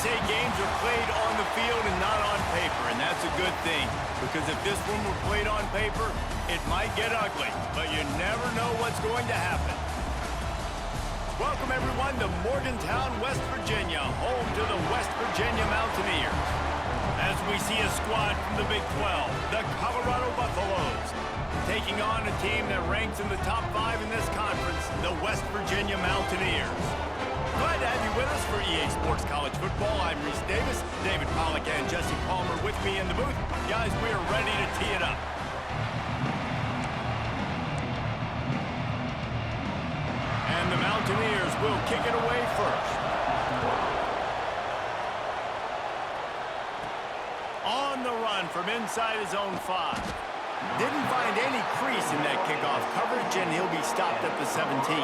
say games are played on the field and not on paper, and that's a good thing. Because if this one were played on paper, it might get ugly, but you never know what's going to happen. Welcome, everyone, to Morgantown, West Virginia, home to the West Virginia Mountaineers. As we see a squad from the Big 12, the Colorado Buffaloes, taking on a team that ranks in the top 5 in this conference, the West Virginia Mountaineers. Glad to have you with us for EA Sports College Football. I'm Reese Davis, David Pollack and Jesse Palmer with me in the booth. Guys, we are ready to tee it up. And the Mountaineers will kick it away first. On the run from inside his own 5. Didn't find any crease in that kickoff coverage, and he'll be stopped at the 17.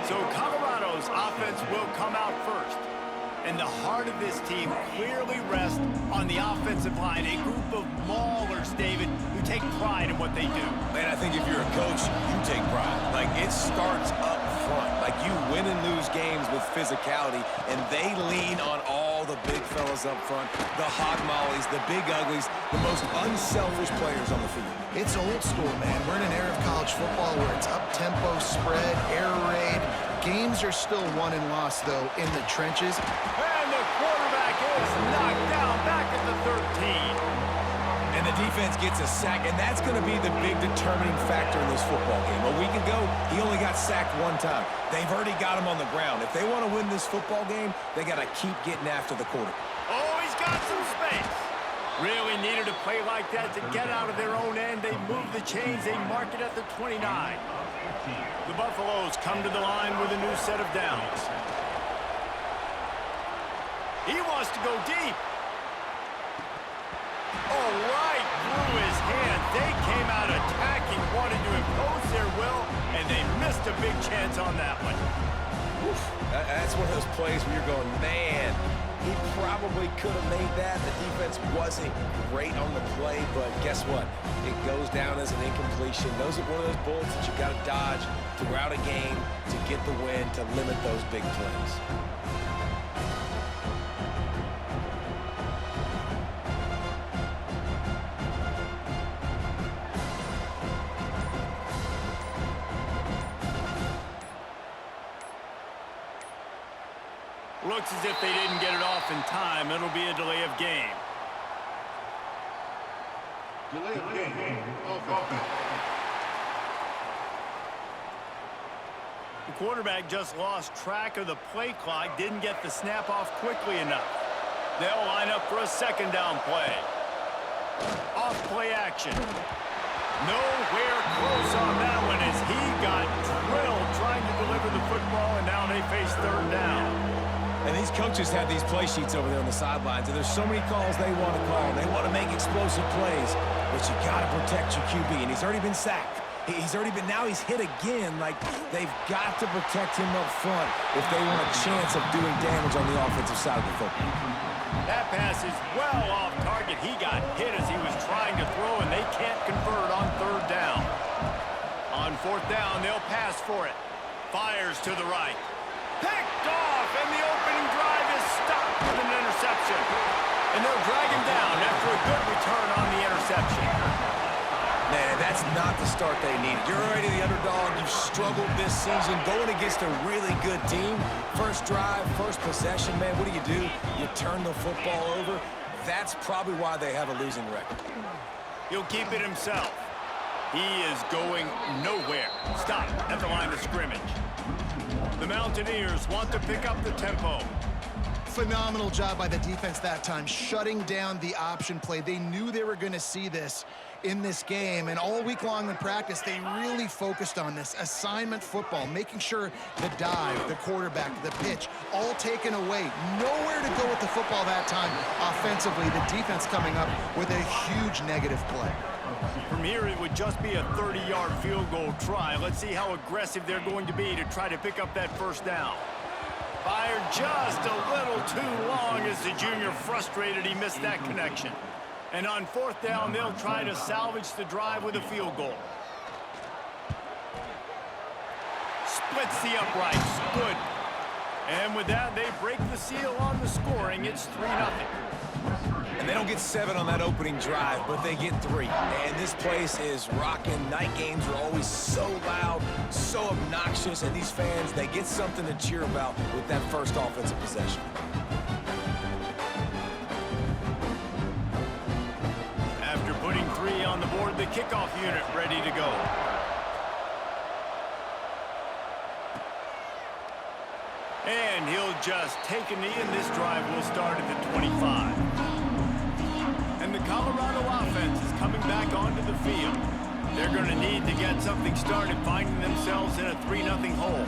So Colorado's offense will come out first. And the heart of this team clearly rests on the offensive line, a group of maulers, David, who take pride in what they do. Man, I think if you're a coach, you take pride. Like, it starts up front. Like, you win and lose games with physicality, and they lean on all the big fellas up front, the hog mollies, the big uglies, the most unselfish players on the field. It's old school, man. We're in an era of college football where it's up-tempo, spread, air raid. Games are still won and lost, though, in the trenches. And the quarterback is knocked down back at the 13. And the defense gets a sack, and that's going to be the big determining factor in this football game. A week ago, he only got sacked 1 time. They've already got him on the ground. If they want to win this football game, they got to keep getting after the quarterback. Oh, he's got some space. Really needed a play like that to get out of their own end. They move the chains. They mark it at the 29. The Buffaloes come to the line with a new set of downs. He wants to go deep. Oh, right through his hand. They came out attacking, wanted to impose their will, and they missed a big chance on that one. Oof. That's one of those plays where you're going, man, he probably could have made that. The defense wasn't great on the play, but guess what? It goes down as an incompletion. Those are one of those bullets that you got to dodge throughout a game to get the win, to limit those big plays. Looks as if they didn't get it off in time. It'll be a delay of game. Delay of game. Offense. The quarterback just lost track of the play clock, didn't get the snap off quickly enough. They'll line up for a second down play. Off play action. Nowhere close on that one as he got drilled trying to deliver the football, and now they face third down. And these coaches have these play sheets over there on the sidelines, and there's so many calls they want to call. They want to make explosive plays, but you got to protect your QB, and he's already been sacked. Now he's hit again. Like, they've got to protect him up front if they want a chance of doing damage on the offensive side of the football. That pass is well off target. He got hit as he was trying to throw, and they can't convert on third down. On fourth down, they'll pass for it. Fires to the right. Picked off, and the opening drive is stopped with an interception. And they'll drag him down after a good return on the interception. Man, that's not the start they needed. You're already the underdog. You've struggled this season going against a really good team. First drive, first possession, man, what do? You turn the football over. That's probably why they have a losing record. He'll keep it himself. He is going nowhere. Stop at the line of scrimmage. The Mountaineers want to pick up the tempo. Phenomenal job by the defense that time, shutting down the option play. They knew they were going to see this in this game, and all week long in practice, they really focused on this assignment football, making sure the dive, the quarterback, the pitch, all taken away. Nowhere to go with the football that time offensively. The defense coming up with a huge negative play. From here, it would just be a 30-yard field goal try. Let's see how aggressive they're going to be to try to pick up that first down. Fired just a little too long as the junior frustrated he missed that connection. And on fourth down, they'll try to salvage the drive with a field goal. Splits the uprights. Good. And with that, they break the seal on the scoring. It's 3-0. And they don't get 7 on that opening drive, but they get 3. And this place is rocking. Night games are always so loud, so obnoxious, and these fans, they get something to cheer about with that first offensive possession. After putting 3 on the board, the kickoff unit ready to go. And he'll just take a knee, and this drive will start at the 25. And the Colorado offense is coming back onto the field. They're going to need to get something started, finding themselves in a 3-0 hole.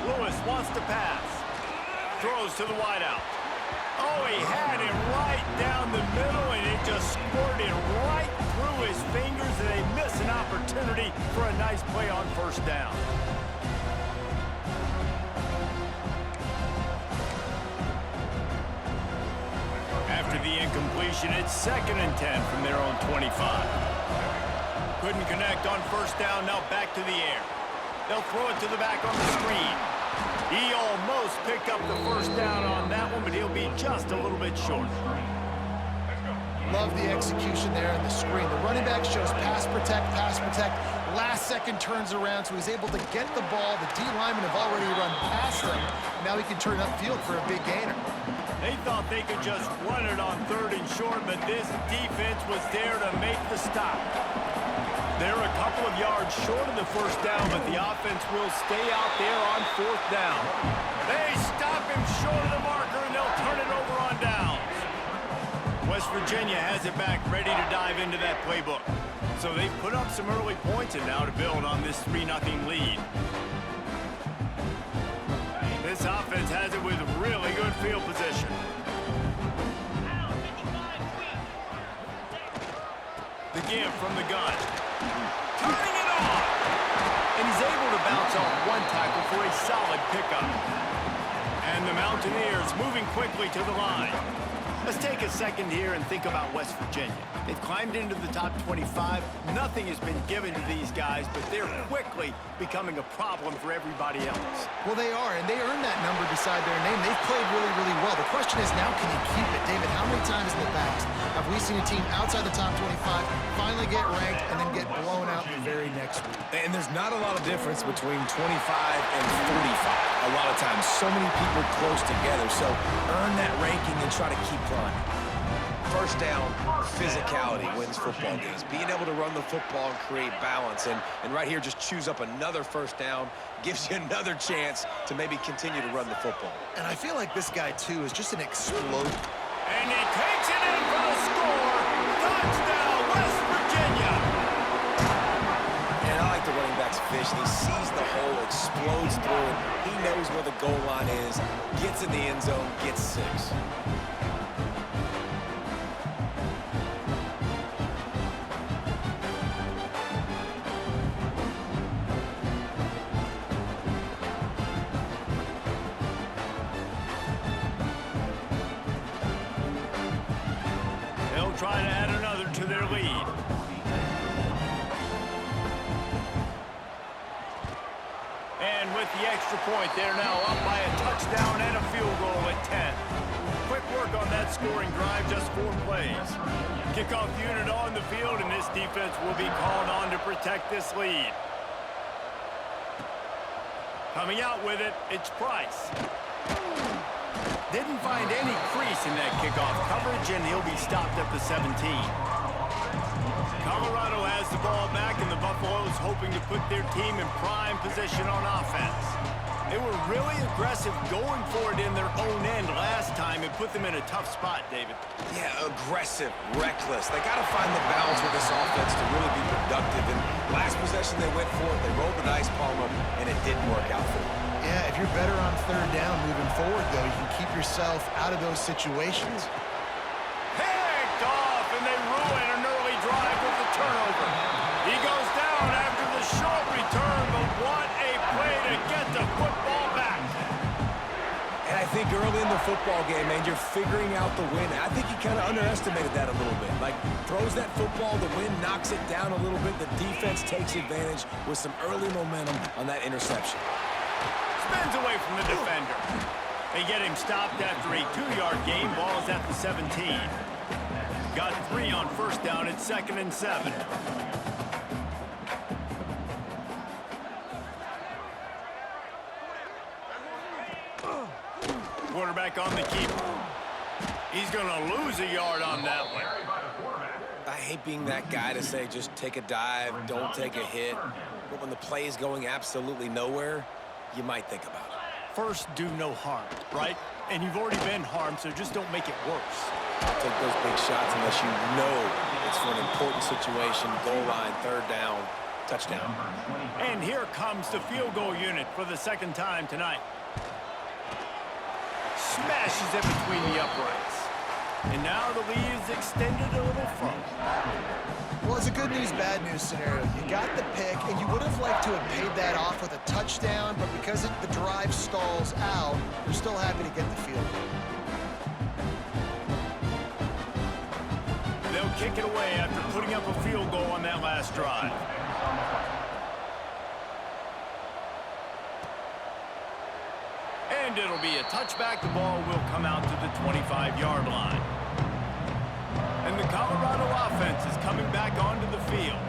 Lewis wants to pass. Throws to the wideout. Oh, he had it right down the middle, and it just squirted right through his fingers, and they miss an opportunity for a nice play on first down. After the incompletion, it's 2nd and 10 from their own 25. Couldn't connect on first down, now back to the air. They'll throw it to the back on the screen. He almost picked up the first down on that one, but he'll be just a little bit short. Love the execution there in the screen. The running back shows pass protect, last second turns around, so he's able to get the ball. The D linemen have already run past him. Now he can turn upfield for a big gainer. They thought they could just run it on 3rd and short, but this defense was there to make the stop. They're a couple of yards short of the first down, but the offense will stay out there on 4th down. They stop him short of the marker, and they'll turn it over on downs. West Virginia has it back, ready to dive into that playbook. So they've put up some early points, and now to build on this 3-0 lead. This offense has it with really good field position. The give from the gun. Turning it on! And he's able to bounce off one tackle for a solid pickup. And the Mountaineers moving quickly to the line. Let's take a second here and think about West Virginia. They've climbed into the top 25. Nothing has been given to these guys, but they're quickly becoming a problem for everybody else. Well, they are, and they earned that number beside their name. They've played really, really well. The question is now, can you keep it? David, how many times in the past have we seen a team outside the top 25 finally get ranked and then get blown out the very next week? And there's not a lot of difference between 25 and 45. A lot of times, so many people close together. So earn that ranking and try to keep climbing. First down, physicality wins football games. Being able to run the football and create balance. And right here, just choose up another first down, gives you another chance to maybe continue to run the football. And I feel like this guy, too, is just an explosion. And he takes it in for the score. Touchdown, West Virginia. And I like the running back's vision. He sees the hole, explodes through it. He knows where the goal line is, gets in the end zone, gets 6. Try to add another to their lead. And with the extra point, they're now up by a touchdown and a field goal at 10. Quick work on that scoring drive, just 4 plays. Kickoff unit on the field, and this defense will be called on to protect this lead. Coming out with it, it's Price. Didn't find any crease in that kickoff coverage, and he'll be stopped at the 17. Colorado has the ball back, and the Buffaloes hoping to put their team in prime position on offense. They were really aggressive going for it in their own end last time and put them in a tough spot, David. Yeah, aggressive, reckless. They got to find the balance with this offense to really be productive. And last possession they went for it, they rolled the dice, Palmer, and it didn't work out for them. Yeah, if you're better on 3rd down moving forward, though, you can keep yourself out of those situations. Picked off, and they ruin an early drive with the turnover. He goes down after the short return, but what a play to get the football back. And I think early in the football game, man, you're figuring out the wind. I think he kind of underestimated that a little bit. Like, throws that football, the wind knocks it down a little bit. The defense takes advantage with some early momentum on that interception. Spins away from the defender. They get him stopped after a 2-yard gain. Ball is at the 17. Got 3 on first down. It's 2nd and 7. Quarterback on the keeper. He's going to lose a yard on that one. I hate being that guy to say just take a dive, don't take a hit. But when the play is going absolutely nowhere, you might think about it. First, do no harm, right? And you've already been harmed, so just don't make it worse. Don't take those big shots unless you know it's for an important situation, goal line, 3rd down, touchdown. And here comes the field goal unit for the 2nd time tonight. Smashes it between the uprights. And now the lead is extended a little further. Well, it's a good news, bad news scenario. You got the pick, and you would have liked to have paid that off with a touchdown, but because the drive stalls out, you're still happy to get the field goal. They'll kick it away after putting up a field goal on that last drive. And it'll be a touchback. The ball will come out to the 25-yard line. And the Colorado offense is coming back onto the field.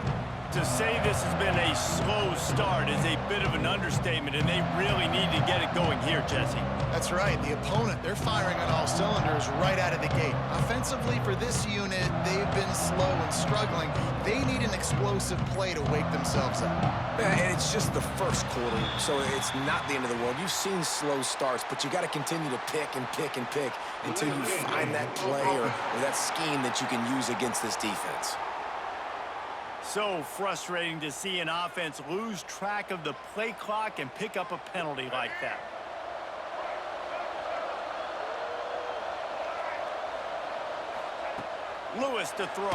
To say this has been a slow start is a bit of an understatement, and they really need to get it going here, Jesse. That's right. The opponent, they're firing on all cylinders right out of the gate. Offensively, for this unit, they've been slow and struggling. They need an explosive play to wake themselves up. And it's just the first quarter, so it's not the end of the world. You've seen slow starts, but you got to continue to pick and pick and pick until you find that play or that scheme that you can use against this defense. So frustrating to see an offense lose track of the play clock and pick up a penalty like that. Lewis to throw.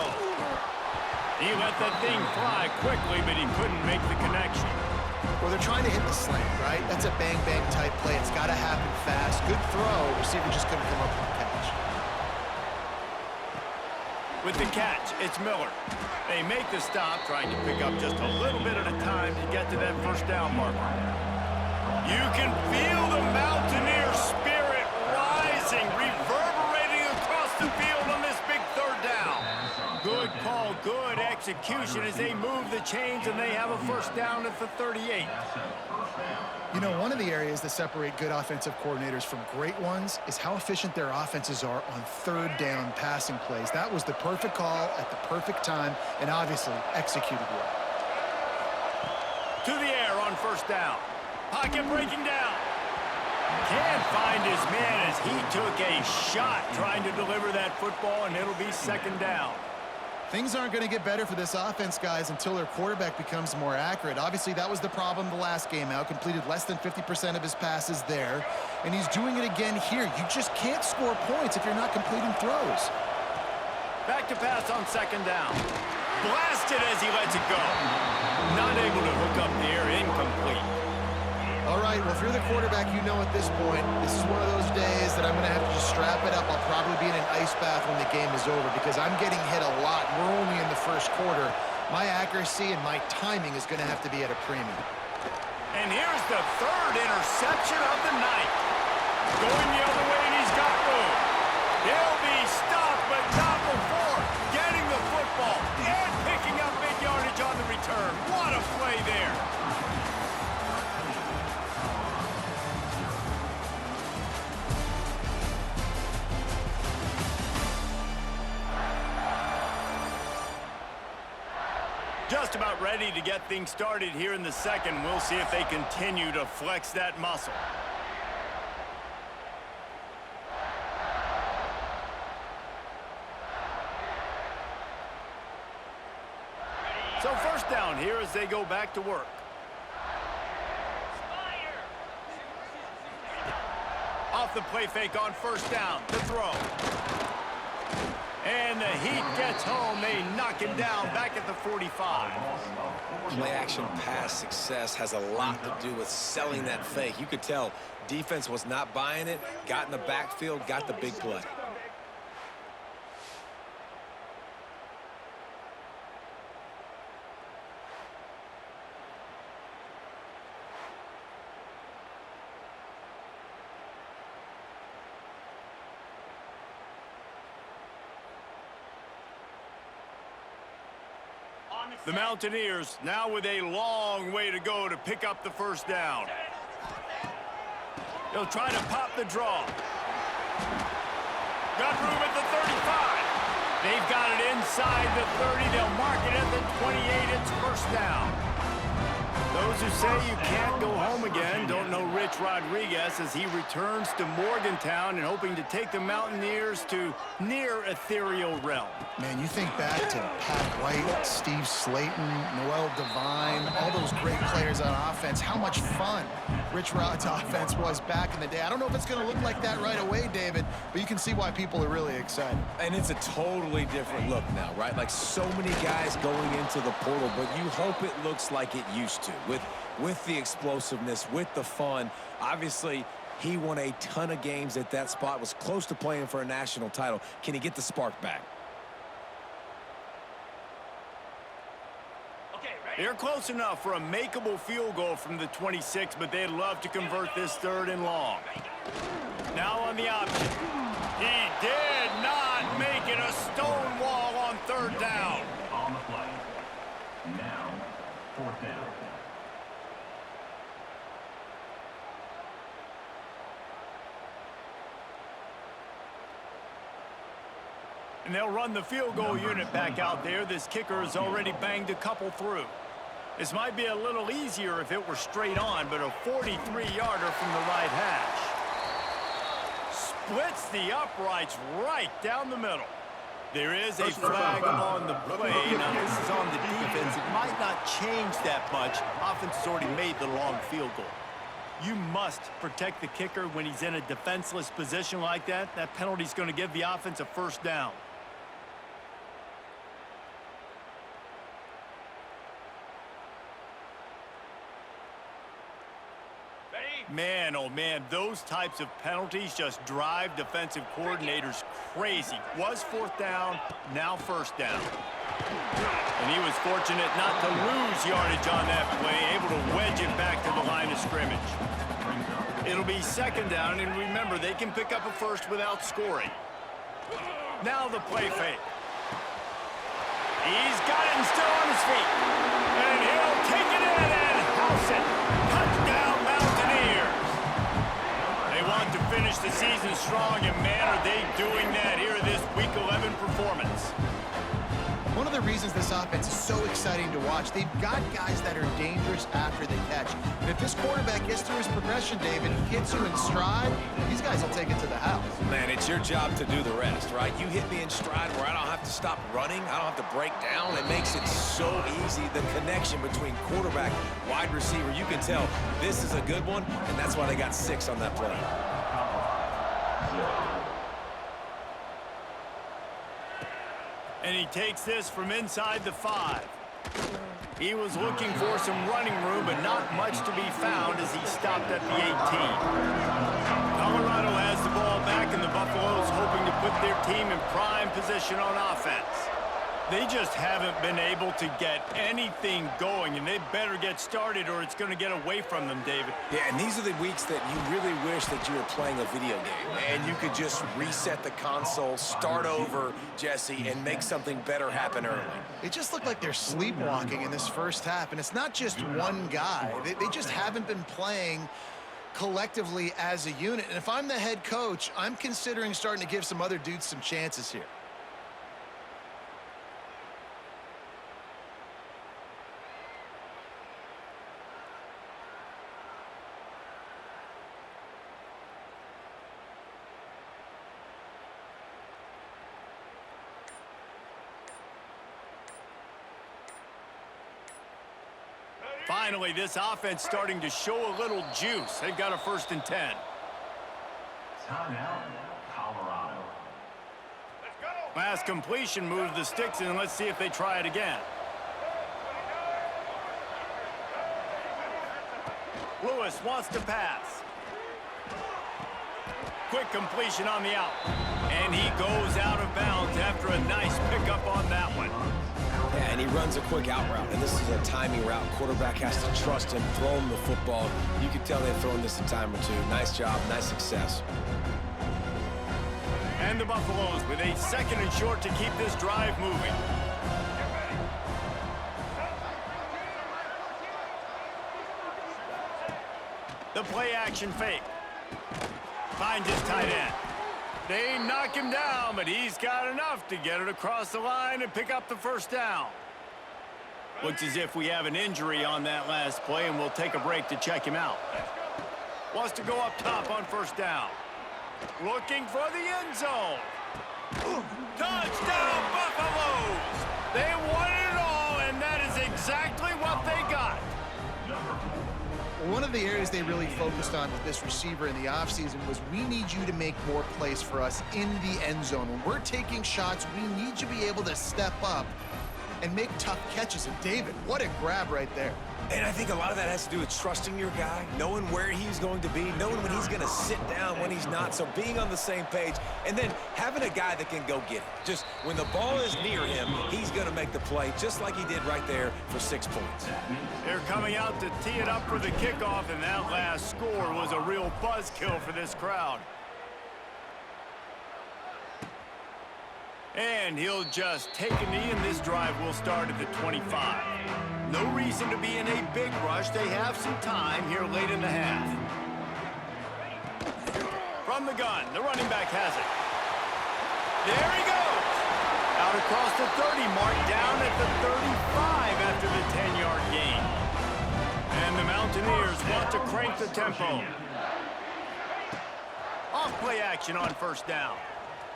He let that thing fly quickly, but he couldn't make the connection. Well, they're trying to hit the slant, right? That's a bang-bang type play. It's got to happen fast. Good throw. Receiver just couldn't come up with the catch. With the catch, it's Miller. They make the stop, trying to pick up just a little bit at a time to get to that first down marker. You can feel the Mountaineer spirit rising, reverberating across the field on this big 3rd down. Good call, good execution as they move the chains, and they have a first down at the 38. You know, one of the areas that separate good offensive coordinators from great ones is how efficient their offenses are on 3rd down passing plays. That was the perfect call at the perfect time and obviously executed well. To the air on first down. Pocket breaking down. Can't find his man as he took a shot trying to deliver that football, and it'll be 2nd down. Things aren't going to get better for this offense, guys, until their quarterback becomes more accurate. Obviously, that was the problem the last game out. Completed less than 50% of his passes there, and he's doing it again here. You just can't score points if you're not completing throws. Back to pass on 2nd down. Blasted as he lets it go. Not able to hook up the air, incomplete. All right, well, if you're the quarterback, you know at this point, this is one of those days that I'm going to have to just strap it up. I'll probably be in an ice bath when the game is over because I'm getting hit a lot. We're only in the first quarter. My accuracy and my timing is going to have to be at a premium. And here's the 3rd interception of the night. Going the other way, and he's got room. He'll be stopped, but not before getting the football and picking up big yardage on the return. What a play there. Just about ready to get things started here in the 2nd. We'll see if they continue to flex that muscle. So first down here as they go back to work. Off the play fake on first down. The throw. And the Heat gets home. They knock him down back at the 45. Play action pass success has a lot to do with selling that fake. You could tell defense was not buying it, got in the backfield, got the big play. The Mountaineers now with a long way to go to pick up the first down. They'll try to pop the draw. Got room at the 35. They've got it inside the 30. They'll mark it at the 28. It's first down. Those who say you can't go home again don't know Rich Rodriguez as he returns to Morgantown and hoping to take the Mountaineers to near ethereal realm. Man, you think back to Pat White, Steve Slayton, Noel Devine, all those great players on offense. How much fun Rich Rod's offense was back in the day. I don't know if it's going to look like that right away, David, but you can see why people are really excited. And it's a totally different look now, right? Like so many guys going into the portal, but you hope it looks like it used to. With the explosiveness, with the fun. Obviously, he won a ton of games at that spot, was close to playing for a national title. Can he get the spark back? They're close enough for a makeable field goal from the 26, but they'd love to convert this 3rd and long. Now on the option. He did not make it a stone wall on 3rd down. On the play. Now, 4th down. And they'll run the field goal unit back out there. This kicker has already banged a couple through. This might be a little easier if it were straight on, but a 43-yarder from the right hash. Splits the uprights right down the middle. There is a flag on the play. Now, this is on the defense. It might not change that much. Offense has already made the long field goal. You must protect the kicker when he's in a defenseless position like that. That penalty is going to give the offense a first down. Man, oh man, those types of penalties just drive defensive coordinators crazy. Was 4th down, now 1st down. And he was fortunate not to lose yardage on that play, able to wedge it back to the line of scrimmage. It'll be 2nd down, and remember, they can pick up a first without scoring. Now the play fake. He's got it and still on his feet. And he'll take it in and house it. Touchdown, Mountaineers. They want to finish the season strong, and man, are they doing that here in this Week 11 performance. One of the reasons this offense is so exciting to watch, they've got guys that are dangerous after the catch. And if this quarterback gets through his progression, David, he hits you in stride, these guys will take it to the house. Man, it's your job to do the rest, right? You hit me in stride where I don't have to stop running. I don't have to break down. It makes it so easy, the connection between quarterback, wide receiver. You can tell this is a good one, and that's why they got 6 on that play. And he takes this from inside the 5. He was looking for some running room, but not much to be found as he stopped at the 18. Colorado has the ball back, and the Buffaloes hoping to put their team in prime position on offense. They just haven't been able to get anything going, and they better get started or it's going to get away from them, David. Yeah, and these are the weeks that you really wish that you were playing a video game and you could just reset the console, start over, Jesse, and make something better happen early. It just looked like they're sleepwalking in this first half, and it's not just one guy. They just haven't been playing collectively as a unit. And if I'm the head coach, I'm considering starting to give some other dudes some chances here. Finally, this offense starting to show a little juice. They've got a 1st and 10. Timeout, Colorado. Last completion moved the sticks in. Let's see if they try it again. Lewis wants to pass. Quick completion on the out. And he goes out of bounds after a nice pickup on that one. Yeah, and he runs a quick out route, and this is a timing route. Quarterback has to trust him, throw him the football. You can tell they've thrown this a time or two. Nice job, nice success. And the Buffaloes with a 2nd and short to keep this drive moving. The play action fake. Finds his tight end. They knock him down, but he's got enough to get it across the line and pick up the first down. Looks as if we have an injury on that last play, and we'll take a break to check him out. Wants to go up top on first down. Looking for the end zone. Touchdown, Buffaloes! They won it all, and that is exactly what they got. One of the areas they really focused on with this receiver in the offseason was we need you to make more plays for us in the end zone. When we're taking shots, we need you to be able to step up and make tough catches. And David, what a grab right there. And I think a lot of that has to do with trusting your guy, knowing where he's going to be, knowing when he's going to sit down, when he's not. So being on the same page, and then having a guy that can go get it. Just when the ball is near him, he's going to make the play, just like he did right there for 6 points. They're coming out to tee it up for the kickoff, and that last score was a real buzzkill for this crowd. And he'll just take a knee, and this drive will start at the 25. No reason to be in a big rush. They have some time here late in the half. From the gun, the running back has it. There he goes. Out across the 30 mark, down at the 35 after the 10-yard gain. And the Mountaineers want to crank the tempo. Off play action on first down.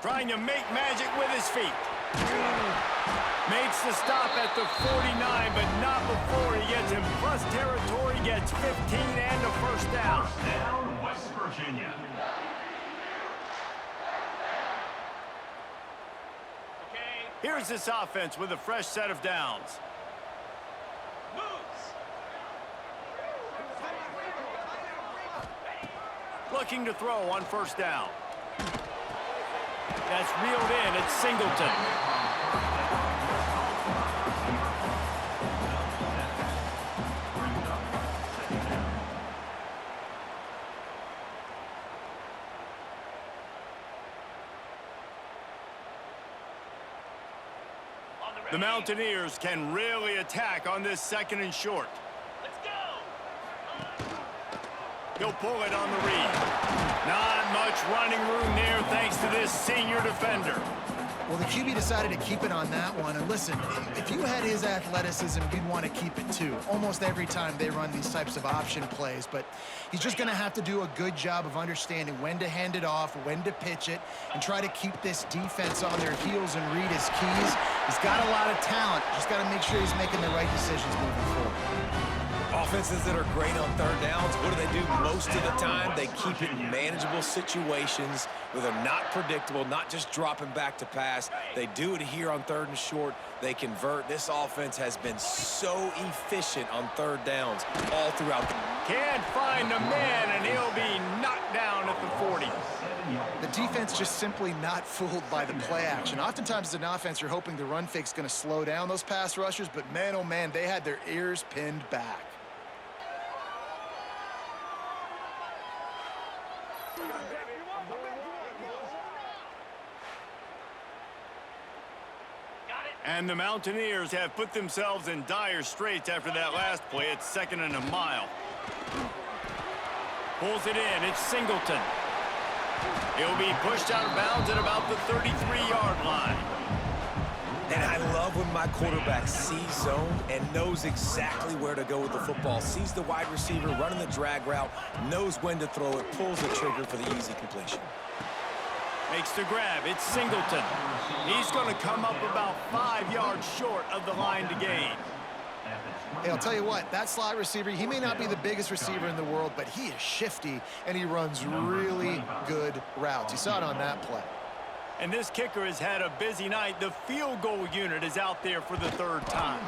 Trying to make magic with his feet. Makes the stop at the 49, but not before he gets in plus territory, gets 15 and a first down. First down, West Virginia. Here's this offense with a fresh set of downs. Looking to throw on first down. That's reeled in. It's Singleton. The Mountaineers can really attack on this 2nd and short. Let's go. He'll pull it on the read. Not much running room there thanks to this senior defender. Well, the QB decided to keep it on that one. And listen, if you had his athleticism, you'd want to keep it too. Almost every time they run these types of option plays. But he's just going to have to do a good job of understanding when to hand it off, when to pitch it, and try to keep this defense on their heels and read his keys. He's got a lot of talent. Just got to make sure he's making the right decisions moving forward. Offenses that are great on third downs, what do? Most of the time, they keep it in manageable situations where they're not predictable, not just dropping back to pass. They do it here on 3rd and short. They convert. This offense has been so efficient on third downs all throughout. Can't find the man, and he'll be knocked down at the 40. The defense just simply not fooled by the play action. Oftentimes as an offense, you're hoping the run fake's going to slow down those pass rushers, but man, oh man, they had their ears pinned back. And the Mountaineers have put themselves in dire straits after that last play. It's 2nd and a mile. Pulls it in. It's Singleton. He'll be pushed out of bounds at about the 33-yard line. And I love when my quarterback sees zone and knows exactly where to go with the football. Sees the wide receiver running the drag route, knows when to throw it, pulls the trigger for the easy completion. Makes the grab. It's Singleton. He's going to come up about 5 yards short of the line to gain. Hey, I'll tell you what, that slot receiver, he may not be the biggest receiver in the world, but he is shifty, and he runs really good routes. You saw it on that play. And this kicker has had a busy night. The field goal unit is out there for the third time.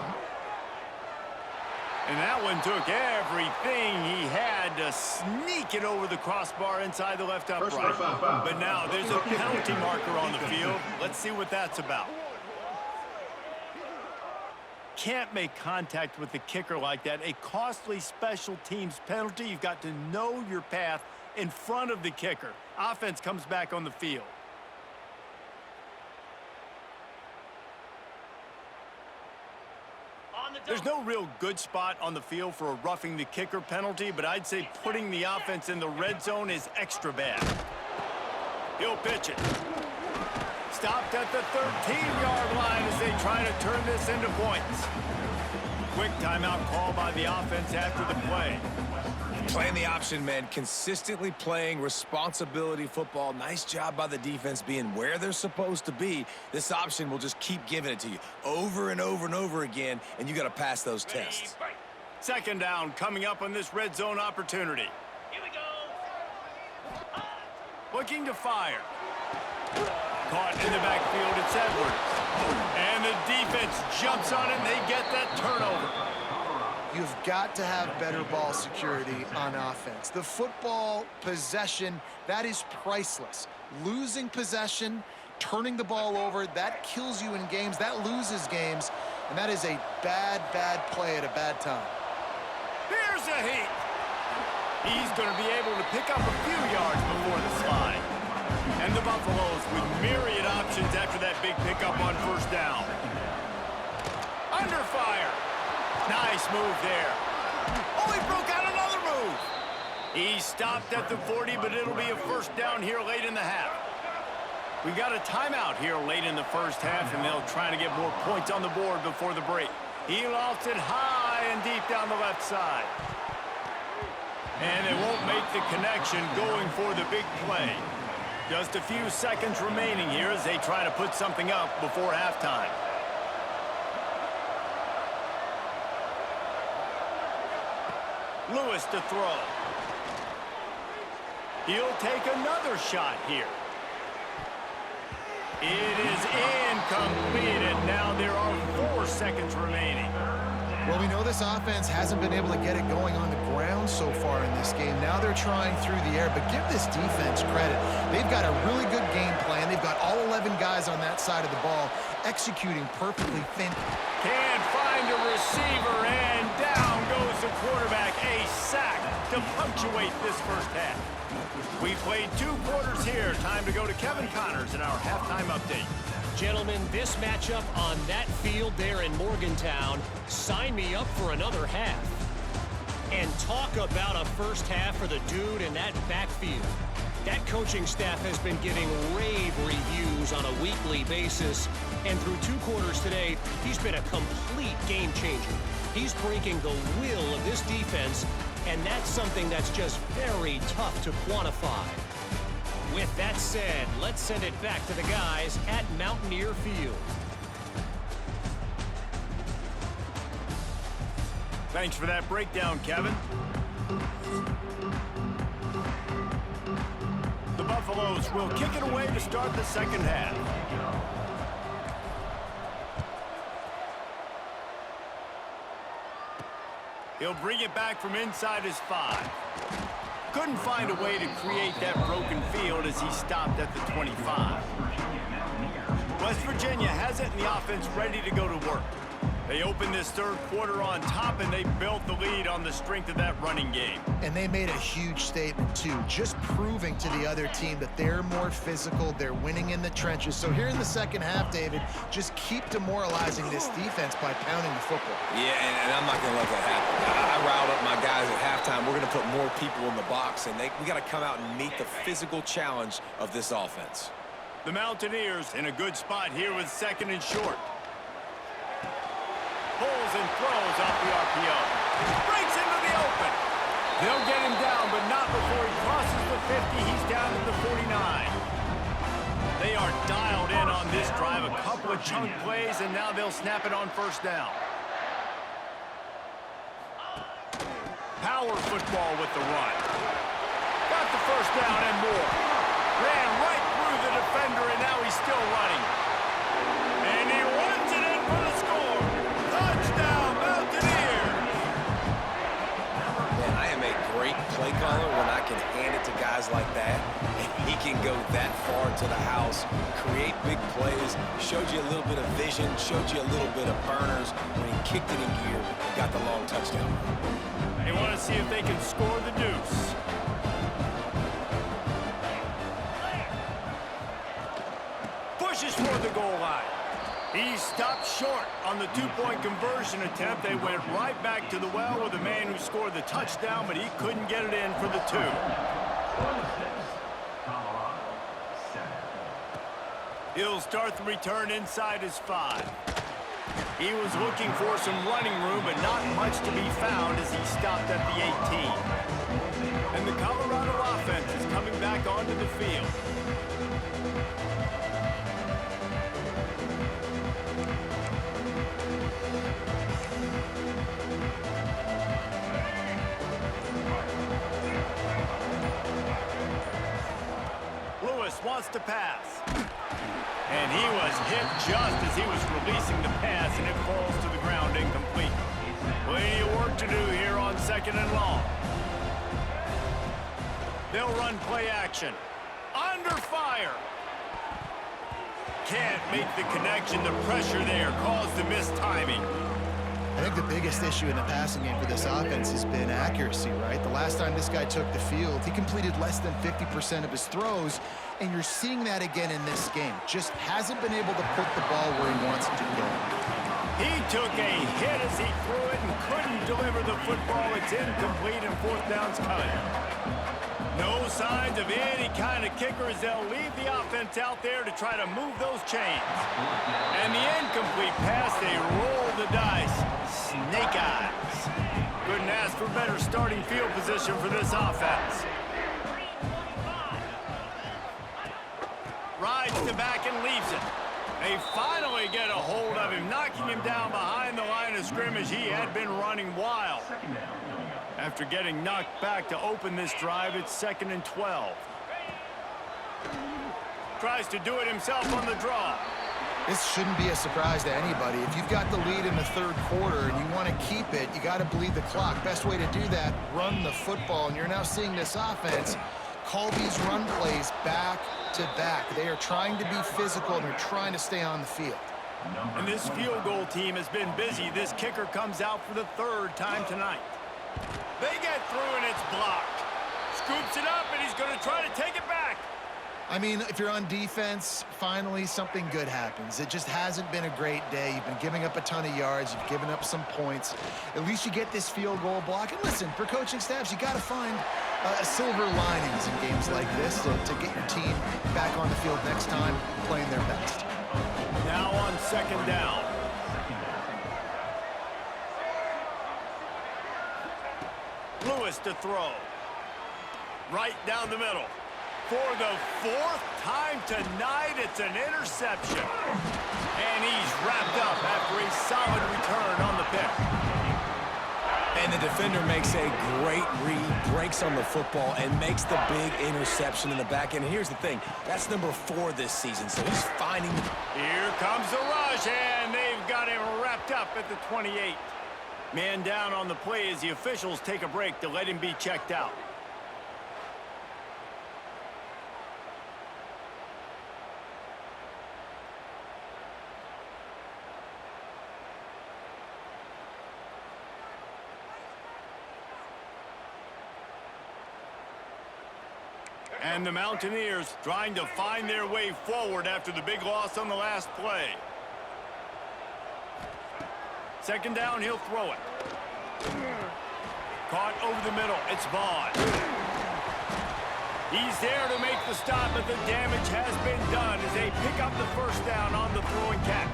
And that one took everything he had to sneak it over the crossbar inside the left upright. But now there's a penalty marker on the field. Let's see what that's about. Can't make contact with the kicker like that. A costly special teams penalty. You've got to know your path in front of the kicker. Offense comes back on the field. There's no real good spot on the field for a roughing the kicker penalty, but I'd say putting the offense in the red zone is extra bad. He'll pitch it. Stopped at the 13-yard line as they try to turn this into points. Quick timeout call by the offense after the play. Playing the option, man. Consistently playing responsibility football. Nice job by the defense being where they're supposed to be. This option will just keep giving it to you over and over and over again, and you got to pass those tests. Second down coming up on this red zone opportunity. Here we go. Looking to fire. Caught in the backfield, it's Edwards. And the defense jumps on it, and they get that turnover. You've got to have better ball security on offense. The football possession, that is priceless. Losing possession, turning the ball over, that kills you in games, that loses games, and that is a bad, bad play at a bad time. Here's a heat. He's going to be able to pick up a few yards before the slide. And the Buffaloes with myriad options after that big pickup on first down. Under fire. Nice move there. Oh, he broke out another move. He stopped at the 40, but it'll be a first down here late in the half. We got a timeout here late in the first half, and they'll try to get more points on the board before the break. He lost it high and deep down the left side. And they won't make the connection going for the big play. Just a few seconds remaining here as they try to put something up before halftime. Lewis to throw. He'll take another shot here. It is incomplete, and now there are 4 seconds remaining. Well, we know this offense hasn't been able to get it going on the ground so far in this game. Now they're trying through the air, but give this defense credit. They've got a really good game plan. They've got all 11 guys on that side of the ball executing perfectly thin. Can't find a receiver, and down goes the quarterback. A sack to punctuate this first half. We played 2 quarters here. Time to go to Kevin Connors in our halftime update. Gentlemen, this matchup on that field there in Morgantown, sign me up for another half. And talk about a first half for the dude in that backfield. That coaching staff has been giving rave reviews on a weekly basis. And through 2 quarters today, he's been a complete game changer. He's breaking the will of this defense, and that's something that's just very tough to quantify. With that said, let's send it back to the guys at Mountaineer Field. Thanks for that breakdown, Kevin. The Buffaloes will kick it away to start the second half. He'll bring it back from inside his 5. Couldn't find a way to create that broken field as he stopped at the 25. West Virginia has it, and the offense ready to go to work. They opened this third quarter on top, and they built the lead on the strength of that running game. And they made a huge statement, too, just proving to the other team that they're more physical, they're winning in the trenches. So here in the second half, David, just keep demoralizing this defense by pounding the football. Yeah, and I'm not going to let that happen. I riled up my guys at halftime. We're going to put more people in the box, and we got to come out and meet the physical challenge of this offense. The Mountaineers in a good spot here with second and short. Pulls and throws off the RPO. Breaks into the open. They'll get him down, but not before he crosses the 50. He's down to the 49. They are dialed in on this drive. A couple of chunk plays, and now they'll snap it on first down. Power football with the run. Got the first down and more. Ran right through the defender, and now he's still running. And he runs it in for the score. Touchdown, Mountaineers! Man, I am a great play caller when I can hand it to guys like that. And he can go that far to the house, create big plays, showed you a little bit of vision, showed you a little bit of burners when he kicked it in gear and got the long touchdown. They want to see if they can score the deuce. Pushes for the goal line. He stopped short on the two-point conversion attempt. They went right back to the well with the man who scored the touchdown, but he couldn't get it in for the two. He'll start the return inside his 5. He was looking for some running room, but not much to be found as he stopped at the 18. And the Colorado offense is coming back onto the field. Lewis wants to pass. And he was hit just as he was releasing the pass, and it falls to the ground incomplete. Plenty of work to do here on 2nd and long. They'll run play action. Under fire. Can't make the connection. The pressure there caused the missed timing. I think the biggest issue in the passing game for this offense has been accuracy, right? The last time this guy took the field, he completed less than 50% of his throws, and you're seeing that again in this game. Just hasn't been able to put the ball where he wants it to go. He took a hit as he threw it and couldn't deliver the football. It's incomplete, and 4th down's coming. No signs of any kind of kickers. They'll leave the offense out there to try to move those chains. And the incomplete pass, they roll the dice. Snake eyes. Couldn't ask for better starting field position for this offense. Rides the back and leaves it. They finally get a hold of him, knocking him down behind the line of scrimmage. He had been running wild. After getting knocked back to open this drive, it's 2nd and 12. Tries to do it himself on the draw. This shouldn't be a surprise to anybody. If you've got the lead in the 3rd quarter and you want to keep it, you got to bleed the clock. Best way to do that, run the football. And you're now seeing this offense call these run plays back to back. They are trying to be physical, and they're trying to stay on the field. And this field goal team has been busy. This kicker comes out for the 3rd time tonight. They get through, and it's blocked. Scoops it up, and he's going to try to take it back. I mean, if you're on defense, finally something good happens. It just hasn't been a great day. You've been giving up a ton of yards. You've given up some points. At least you get this field goal block. And listen, for coaching staffs, you got to find silver linings in games like this to get your team back on the field next time playing their best. Now on 2nd down. Lewis to throw. Right down the middle. For the 4th time tonight, it's an interception. And he's wrapped up after a solid return on the pick. And the defender makes a great read, breaks on the football, and makes the big interception in the back end. And here's the thing, that's number 4 this season, so he's finding... Here comes the rush, and they've got him wrapped up at the 28. Man down on the play as the officials take a break to let him be checked out. And the Mountaineers trying to find their way forward after the big loss on the last play. 2nd down, he'll throw it. Caught over the middle, it's Vaughn. He's there to make the stop, but the damage has been done as they pick up the 1st down on the throw and catch.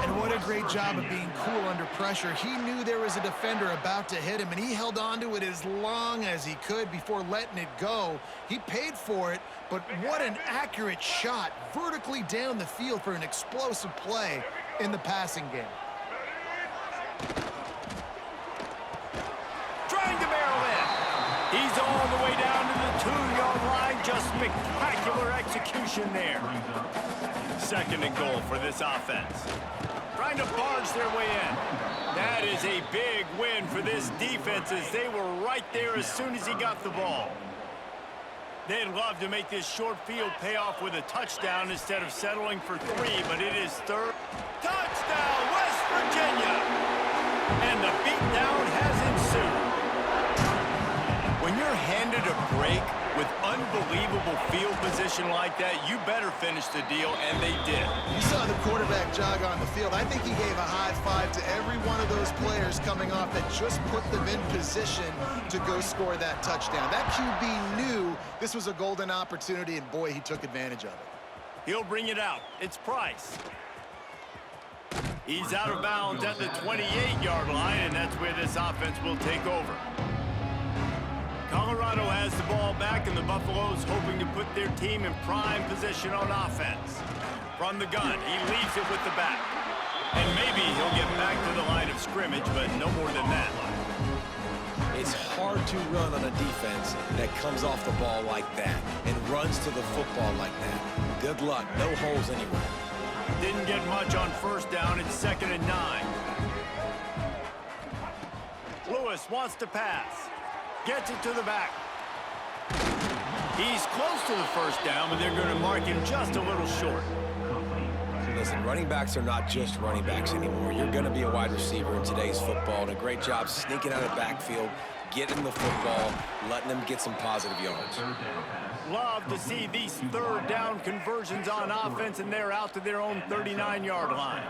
And what a great job of being cool under pressure. He knew there was a defender about to hit him, and he held on to it as long as he could before letting it go. He paid for it, but what an accurate shot vertically down the field for an explosive play in the passing game. Trying to barrel in. He's all the way down to the 2-yard line. Just spectacular spectacular execution there. Second and goal for this offense. Trying to barge their way in. That is a big win for this defense as they were right there as soon as he got the ball. They'd love to make this short field pay off with a touchdown instead of settling for 3, but it is third. Touchdown, West Virginia! And the beatdown has ensued. When you're handed a break with unbelievable field position like that, you better finish the deal, and they did. You saw the quarterback jog on the field. I think he gave a high five to every one of those players coming off that just put them in position to go score that touchdown. That QB knew this was a golden opportunity, and boy, he took advantage of it. He'll bring it out. It's Price. He's out of bounds at the 28-yard line, and that's where this offense will take over. Colorado has the ball back, and the Buffaloes hoping to put their team in prime position on offense. From the gun, he leaves it with the back. And maybe he'll get back to the line of scrimmage, but no more than that. It's hard to run on a defense that comes off the ball like that and runs to the football like that. Good luck. No holes anywhere. Didn't get much on first down. It's 2nd and 9. Lewis wants to pass. Gets it to the back. He's close to the first down, but they're going to mark him just a little short. Listen, running backs are not just running backs anymore. You're going to be a wide receiver in today's football, and a great job sneaking out of the backfield, getting the football, letting them get some positive yards. Love to see these third down conversions on offense, and they're out to their own 39-yard line.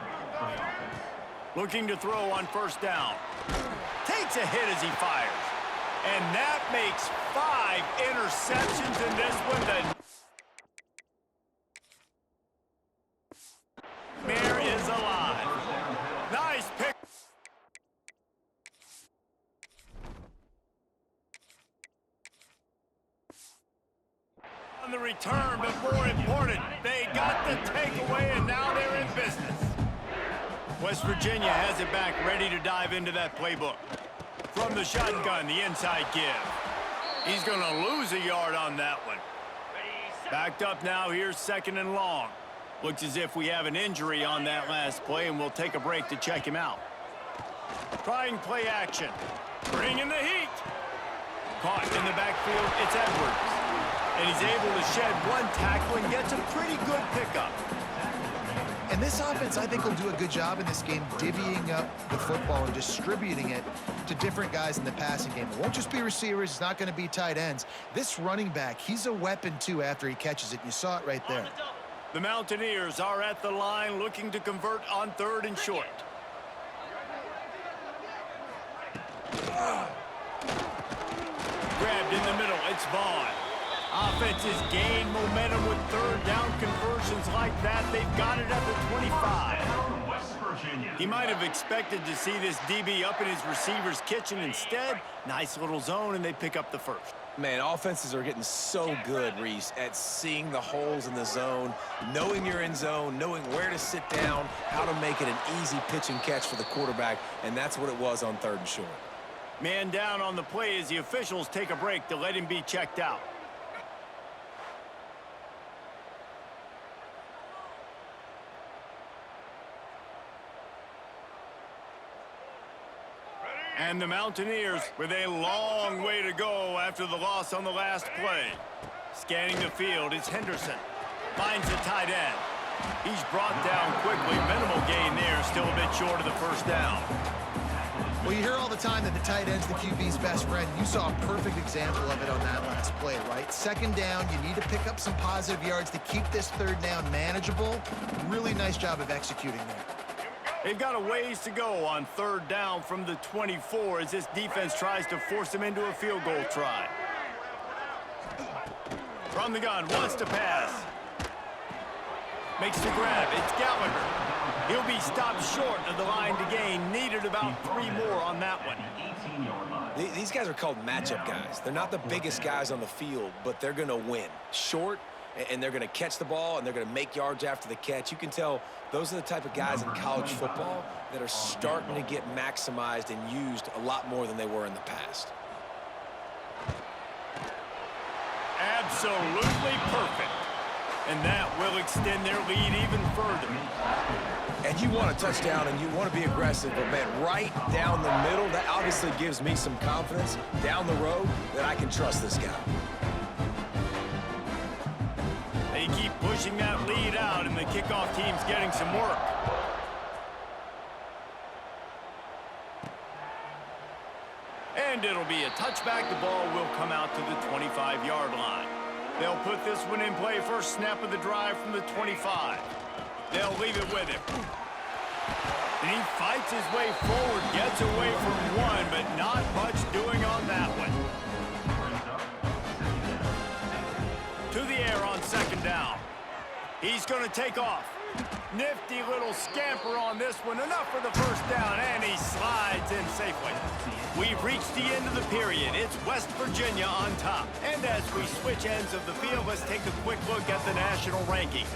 Looking to throw on first down. Takes a hit as he fires. And that makes 5 interceptions in this one. The mare is alive. Nice pick. On the return, but more important, they got the takeaway, and now they're in business. West Virginia has it back, ready to dive into that playbook. From the shotgun, the inside give. He's going to lose a yard on that one. Backed up now, here's 2nd and long. Looks as if we have an injury on that last play, and we'll take a break to check him out. Trying play action. Bringing the heat. Caught in the backfield, it's Edwards. And he's able to shed one tackle and gets a pretty good pickup. And this offense, I think, will do a good job in this game divvying up the football and distributing it to different guys in the passing game. It won't just be receivers. It's not going to be tight ends. This running back, he's a weapon, too, after he catches it. You saw it right there. The Mountaineers are at the line looking to convert on 3rd and short. Grabbed in the middle. It's Vaughn. Offenses gain momentum with third down conversions like that. They've got it at the 25. He might have expected to see this DB up in his receiver's kitchen. Instead, nice little zone, and they pick up the first. Man, offenses are getting so good, Reese, at seeing the holes in the zone, knowing you're in zone, knowing where to sit down, how to make it an easy pitch and catch for the quarterback, and that's what it was on 3rd and short. Man down on the play as the officials take a break to let him be checked out. And the Mountaineers with a long way to go after the loss on the last play. Scanning the field, it's Henderson. Finds the tight end. He's brought down quickly. Minimal gain there, still a bit short of the first down. Well, you hear all the time that the tight end's the QB's best friend. You saw a perfect example of it on that last play, right? 2nd down, you need to pick up some positive yards to keep this 3rd down manageable. Really nice job of executing there. They've got a ways to go on 3rd down from the 24 as this defense tries to force them into a field goal try. From the gun, wants to pass. Makes the grab, it's Gallagher. He'll be stopped short of the line to gain. Needed about 3 more on that one. These guys are called matchup guys. They're not the biggest guys on the field, but they're going to win. Short, and they're going to catch the ball, and they're going to make yards after the catch. You can tell those are the type of guys in college football that are starting to get maximized and used a lot more than they were in the past. Absolutely perfect. and that will extend their lead even further. And you want a touchdown and you want to be aggressive, but man, right down the middle, that obviously gives me some confidence down the road that I can trust this guy. They keep pushing that lead out, and the kickoff team's getting some work. And it'll be a touchback. The ball will come out to the 25-yard line. They'll put this one in play first snap of the drive from the 25. They'll leave it with him. And he fights his way forward, gets away from one, but not much doing on that one. To the air on second down. He's going to take off. Nifty little scamper on this one. Enough for the first down, and he slides in safely. We've reached the end of the period. It's West Virginia on top. And as we switch ends of the field, let's take a quick look at the national rankings.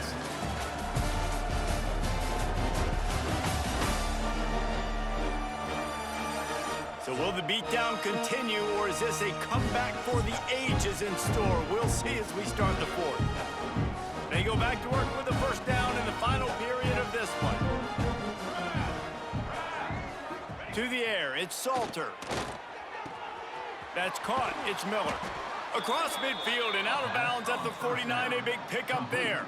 So will the beatdown continue, or is this a comeback for the ages in store? We'll see as we start the fourth. They go back to work with the first down in the final period of this one. To the air, it's Salter. That's caught, it's Miller. Across midfield and out of bounds at the 49, a big pickup there.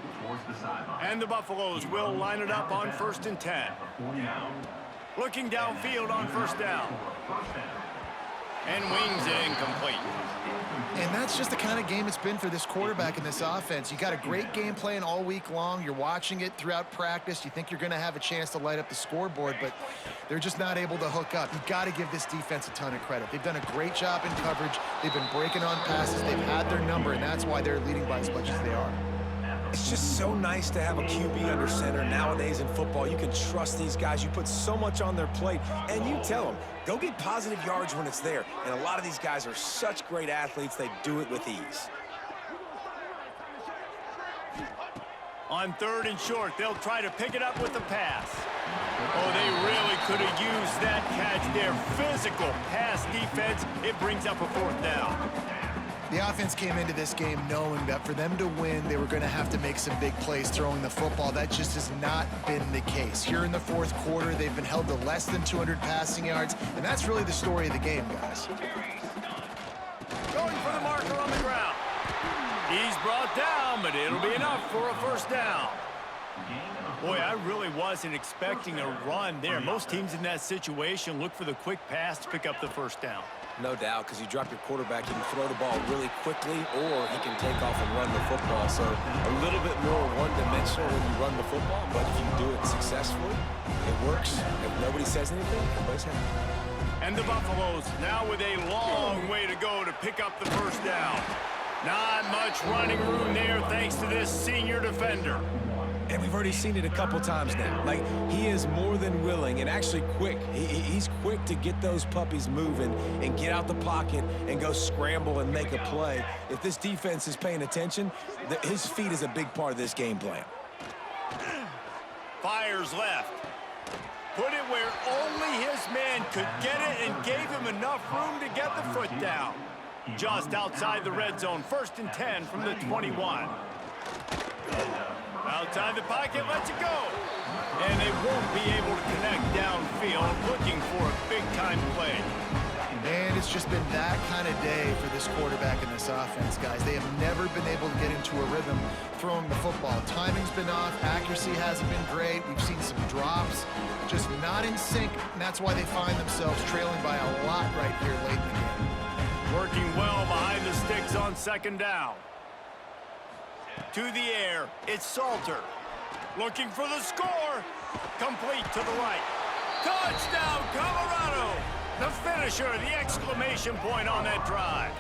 And the Buffaloes will line it up on 1st and 10. Looking downfield on first down. And wings it incomplete. And that's just the kind of game it's been for this quarterback in this offense. You got a great game plan all week long. You're watching it throughout practice. You think you're going to have a chance to light up the scoreboard, but they're just not able to hook up. You've got to give this defense a ton of credit. They've done a great job in coverage. They've been breaking on passes. They've had their number, and that's why they're leading by as much as they are. It's just so nice to have a QB under center nowadays in football. You can trust these guys. You put so much on their plate, and you tell them, go get positive yards when it's there. And a lot of these guys are such great athletes, they do it with ease. On 3rd and short, they'll try to pick it up with the pass. Oh, they really could have used that catch there. Physical pass defense. It brings up a 4th down. The offense came into this game knowing that for them to win, they were going to have to make some big plays throwing the football. That just has not been the case. Here in the 4th quarter, they've been held to less than 200 passing yards, and that's really the story of the game, guys. Going for the marker on the ground. He's brought down, but it'll be enough for a first down. Boy, I really wasn't expecting a run there. Most teams in that situation look for the quick pass to pick up the first down. No doubt, because you drop your quarterback, you can throw the ball really quickly, or he can take off and run the football. So a little bit more one-dimensional when you run the football, but if you do it successfully, it works. If nobody says anything, everybody's happy. And the Buffaloes now with a long way to go to pick up the first down. Not much running room there thanks to this senior defender. And we've already seen it a couple times now. Like, he is more than willing and actually quick. He's quick to get those puppies moving and get out the pocket and go scramble and make a play. If this defense is paying attention, his feet is a big part of this game plan. Fires left. Put it where only his man could get it and gave him enough room to get the foot down. Just outside the red zone, 1st and 10 from the 21. Outside the pocket, lets it go. And they won't be able to connect downfield, looking for a big-time play. And it's just been that kind of day for this quarterback in this offense, guys. They have never been able to get into a rhythm throwing the football. Timing's been off. Accuracy hasn't been great. We've seen some drops, just not in sync, and that's why they find themselves trailing by a lot right here late in the game. Working well behind the sticks on 2nd down. To the air, it's Salter. Looking for the score. Complete to the right. Touchdown, Colorado! The finisher, the exclamation point on that drive.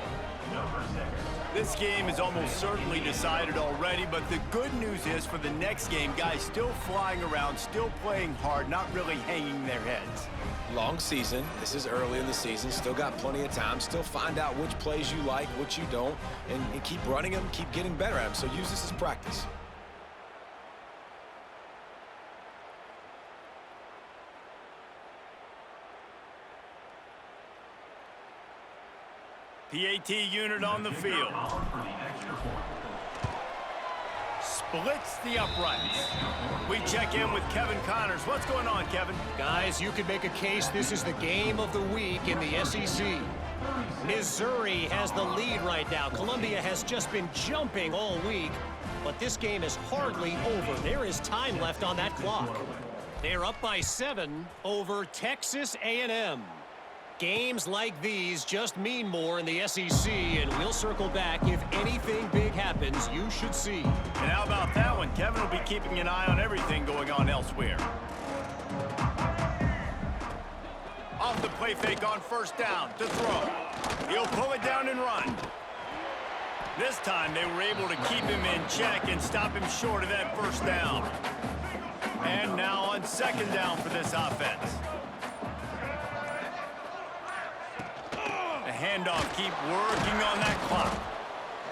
This game is almost certainly decided already, but the good news is for the next game, guys still flying around, still playing hard, not really hanging their heads. Long season. This is early in the season. Still got plenty of time. Still find out which plays you like, which you don't, and keep running them, keep getting better at them. So use this as practice. PAT unit on the field. splits the uprights. We check in with Kevin Connors. What's going on, Kevin? Guys, you could make a case this is the game of the week in the SEC. Missouri has the lead right now. Columbia has just been jumping all week, but this game is hardly over. There is time left on that clock. They're up by 7 over Texas A&M. Games like these just mean more in the SEC, and we'll circle back if anything big happens you should see. And how about that one? Kevin will be keeping an eye on everything going on elsewhere. Off the play fake on first down to throw. He'll pull it down and run. This time they were able to keep him in check and stop him short of that first down. And now on second down for this offense. The handoff, keep working on that clock.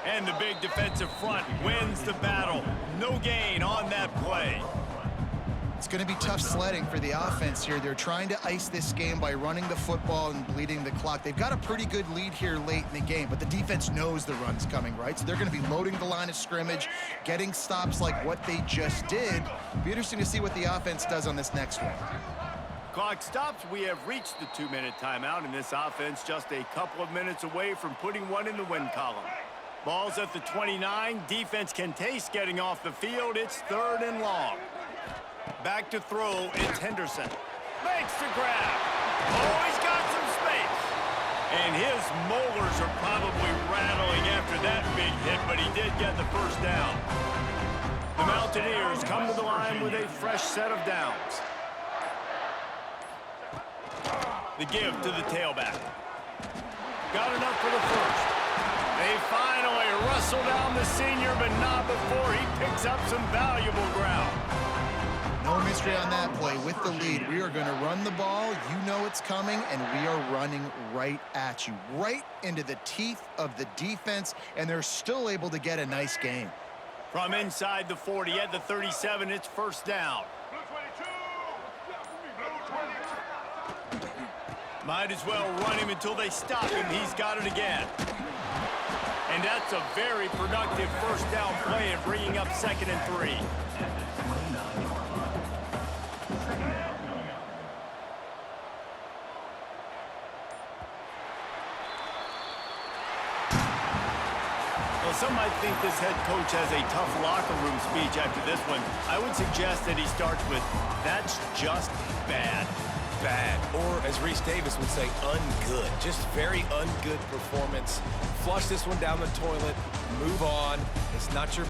And the big defensive front wins the battle. No gain on that play. It's going to be tough sledding for the offense here. They're trying to ice this game by running the football and bleeding the clock. They've got a pretty good lead here late in the game, but the defense knows the run's coming, right? So they're going to be loading the line of scrimmage, getting stops like what they just did. Be interesting to see what the offense does on this next one. Clock stops. We have reached the 2-minute timeout, and this offense just a couple of minutes away from putting one in the win column. Ball's at the 29. Defense can taste getting off the field. It's 3rd and long. Back to throw, it's Henderson. Makes the grab. Oh, he's got some space. And his molars are probably rattling after that big hit, but he did get the first down. The Mountaineers come to the line with a fresh set of downs. The give to the tailback. Got enough for the first. They finally wrestle down the senior, but not before he picks up some valuable ground. No mystery on that play. With the lead, we are going to run the ball. You know it's coming, and we are running right at you, right into the teeth of the defense, and they're still able to get a nice game. From inside the 40 at the 37, it's first down. Might as well run him until they stop him. He's got it again. And that's a very productive first down play and bringing up 2nd and 3. Well, some might think this head coach has a tough locker room speech after this one. I would suggest that he starts with, "That's just bad." Bad, or as Reese Davis would say, ungood. Just very ungood performance. Flush this one down the toilet, move on. It's not your